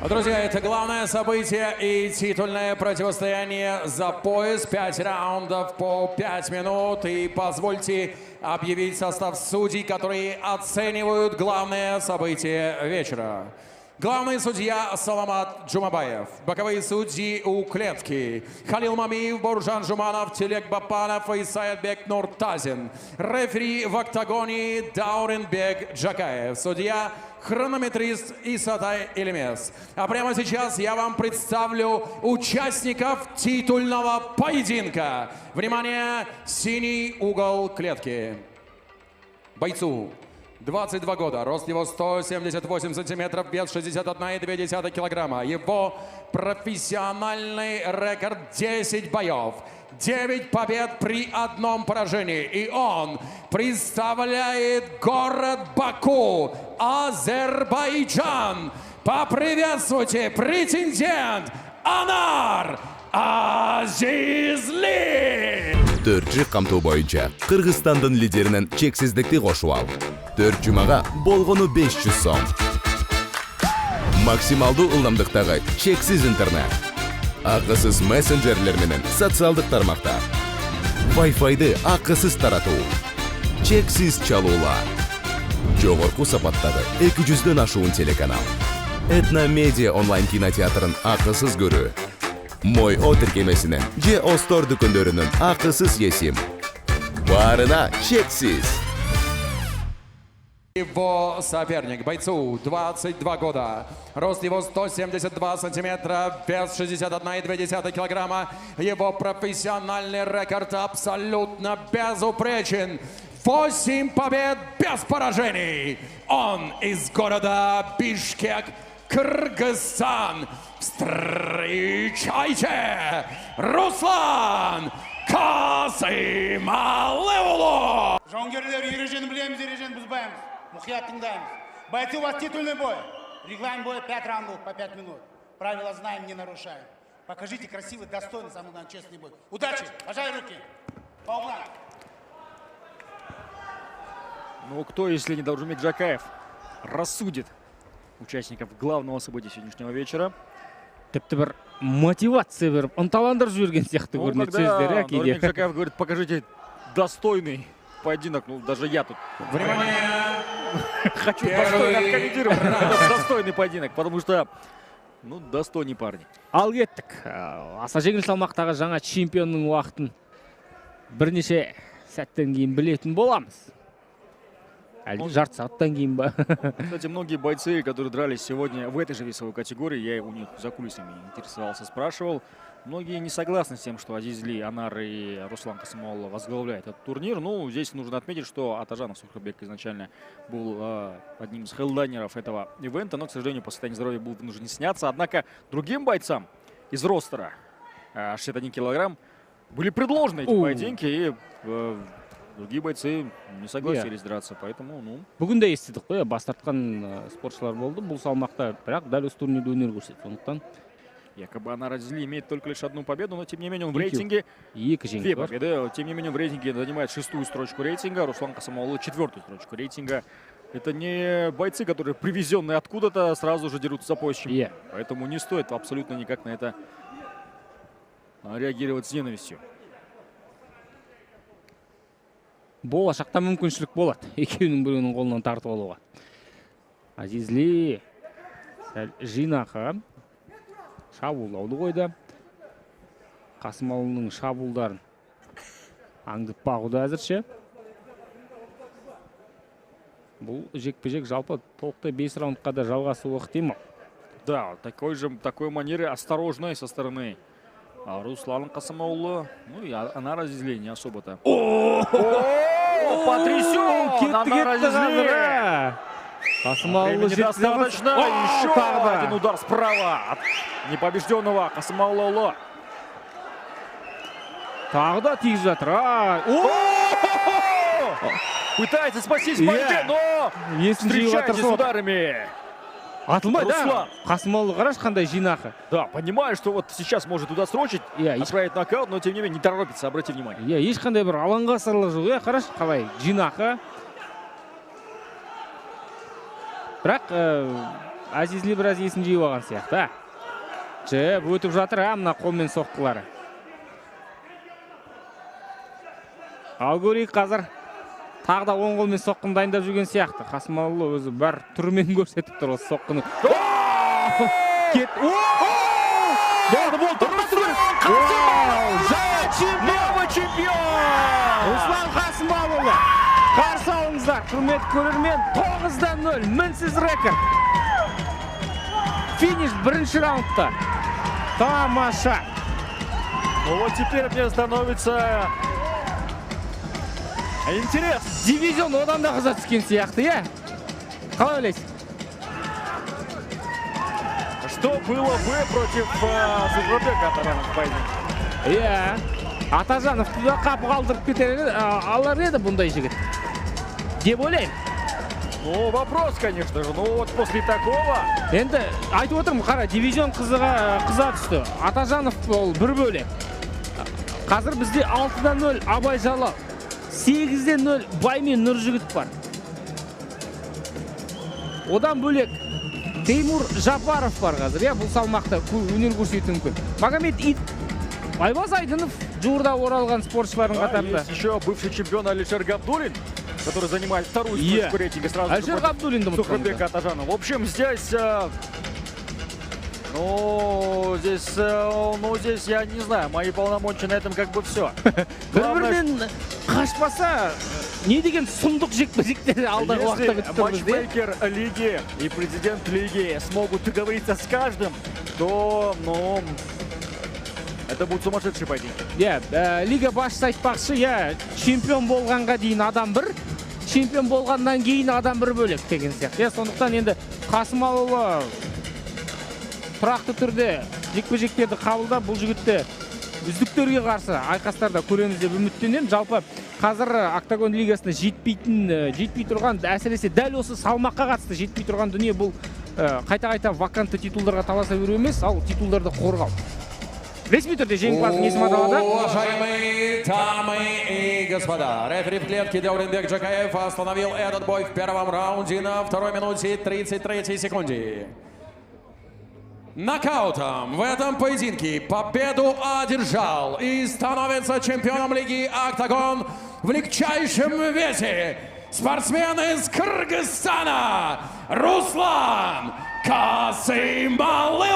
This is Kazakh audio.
Друзья, это главное событие и титульное противостояние за пояс. 5 раундов по 5 минут. И позвольте объявить состав судей, которые оценивают главное событие вечера. Главный судья Саламат Джумабаев. Боковые судьи у клетки. Халил Мамиев, Буржан Жуманов, Телек Бапанов и Саядбек Нуртазин. Рефери в октагоне Дауренбек Джакаев. Судья хронометрист Исатай Элемес. А прямо сейчас я вам представлю участников титульного поединка. Внимание, синий угол клетки. Бойцу 22 года, рост его 178 сантиметров, вес 61,2 килограмма. Его профессиональный рекорд 10 боев, 9 побед при одном поражении. И он представляет город Баку, Азербайджан. Поприветствуйте, претендент Анар Азизли! 4 камтуу боюнча Кыргызстандын лидеринен чексиздикти кошуп ал. 4 жумага болгону 500 сом. Максималдуу ылдамдыктагы чексиз интернет. Акысыз мессенджерлер менен социалдык тармактар. Wi-Fi'ды акысыз таратуу. Чексиз чалуулар. Жогорку сапаттагы 200дөн ашуун телеканал. Этно медиа онлайн кинотеатрын акысыз көрүү. Мой о тиркемесинен же Остор дүкөндөрүнүн акысыз есим. Барына чексиз. Его соперник, бойцу 22 года, рост его 172 сантиметра, вес 61,2 килограмма. Его профессиональный рекорд абсолютно безупречен. 8 побед без поражений. Он из города Бишкек, Кыргызстан. Встречайте, Руслан Касымалыұлы! Жауынгерлер, ережені білеміз, ережені бұзбаймыз. Мұқият тыңдаймыз. Бойцы, у вас титульный бой. Регламент боя 5 раундов по 5 минут. Правила знаем, не нарушаем. Покажите красивый, достойный, самый главный, честный бой. Удачи! Пожали руки! По углам! Ну, кто, если не Дауренбек Джакаев, рассудит участников главного события сегодняшнего вечера? Тіпті бір мотивация беріп, ынталандырып жіберген сияқты көрінеді сөздері. Дауренбек Джакаев говорит, покажите достойный поединок. Ну, даже я тут хочу достойно откомментировать этот достойный поединок, потому что, ну, достойный парни. Ал кеттік. Аса жеңіл салмақтағы жаңа чемпионның уақытын бірнеше сәттен кейін білетін боламыз. Әлде жарты сағаттан кейін ба? Кстати, многие бойцы, которые дрались сегодня в этой же весовой категории, я у них за кулисами интересовался, спрашивал, многие не согласны с тем, что Азизли, Анар и Руслан Касымалыұлы возглавляют этот турнир. Ну, здесь нужно отметить, что Атажанов Сухрабек изначально был одним из хедлайнеров этого ивента, но, к сожалению, по состоянию здоровья был вынужден сняться. Однако другим бойцам из ростера 61 килограмм были предложены эти поединки, и другие бойцы не согласились драться, поэтому, ну... Бүгін де естедік қой, бас тартқан спортшылар болды. Бұл салмақта, бірақ дәл осы турнирде өнер көрсетті. Сондықтан якобы Анар Азизли имеет только лишь одну победу, но тем не менее он в рейтинге... Две победы. Тем не менее в рейтинге занимает 6-ю строчку рейтинга, Руслан Касымалыұлы 4-ю строчку рейтинга. Это не бойцы, которые привезенные откуда-то сразу же дерутся за пояс чемпиона. Поэтому не стоит абсолютно никак на это реагировать с ненавистью. Болашақта мүмкіншілік болады. Екеуінің біреуінің қолынан тартып алуға. Азизли жинақы шабуылдауды қойды. Касымалыұлының шабуылдарын аңдып бағуда әзірше. Бұл жекпе-жек жалпы толықтай 5 раундқа да жалғасуы ықтимал. Да, такой манеры осторожной со стороны Руслана Касымалыұлы. Ну и Анар Азизли не особо-то. Потрясен! Анар Азизли! Касымалыұлы недостаточно. Еще один удар справа от непобежденного Касымалыұлы. Тағы да тигізіп жатыр. Пытается спастись в борьбе, но встречайте с ударами. Атылмай, да? Касымалыұлы қараш қандай жинақы. Да, понимаю, что вот сейчас может туда срочить, отправить нокаут, но тем не менее не торопится, обрати внимание. Ешқандай бір алаңға сырлы жоқ, қараш қалай жинақы. Бірақ Азизли біраз есін жиып алған сияқты. Жеп өтіп жатыр, мына қолмен соққылары. Ал көрейік қазір. Тағы да оң қолмен соққын дайындап жүрген сияқты. Қасымалы өзі бар түрмен көрсетіп тұр осы соққыны. Кет. Болды. Новый чемпион! Руслан Қасымалы. Қарсы алыңыздар, құрметті көрермен, 9-0, мінсіз рекорд. Финиш бірінші раундта. Тамаша. Ну вот теперь мне становится интересно. Дивизион одан да қыза түскен сияқты, е? Қалай ойлайсың? Что было бы против Сухрабека Атажанов в поединке? Атажановты да қапы қалдырып алар еді бұндай жігіт. Деп ойлаймын. Ну, вопрос, конечно же. Ну, вот после такого... Енді айтып отырмын, қара, дивизион қыза түсті. Атажанов ол бір бөлек. Қазір бізде 6-0 Абай Жалал, 8-0 Баймен Нұржігіт бар. Одан бөлек Теймур Жапаров бар қазір. Бұл салмақта өнер көрсетуі мүмкін. Магомед Айбаз Айдынов жуырда оралған спортшылардың қатарында. Есть еще бывший чемпион Алишер Габдуллин, который занимает вторую строчку рейтинга сразу Алишер Габдуллин, Сухрабека Атажанова. В общем, здесь я не знаю, мои полномочия на этом как бы все. Бір-бірінен қашпаса, не деген сұмдық жекпе-жектер алдағы уақытта Если матчмейкер лиги и президент лиги смогут договориться с каждым, то, это будет сумасшедший поединок. Лига басшысы айтпақшы, чемпион болғанға дейін адам бір, чемпион болғаннан кейін адам бір бөлек деген сияқты. Сондықтан енді Қасымалы тұрақты түрде жекпе-жектерді қабылдап, бұл жігітті үздіктерге қарсы айқастарда көреміз деп үміттенемін. Жалпы қазір Октагон лигасына жетпей тұрған, әсіресе дәл осы салмаққа қатысты жетпей тұрған дүние бұл қайта-қайта вакантты титулдарға таласа беру емес, ал титулдарды қорғау. Ресми түрде жеңімпаздың есімі аталады. Уважаемые дамы и господа, рефери в клетке Дауренбек Джакаев остановил этот бой в первом раунде на 2 минуте 33 секунде. Нокаутом в этом поединке победу одержал и становится чемпионом лиги «Октагон» в легчайшем весе спортсмен из Кыргызстана Руслан Касымалы.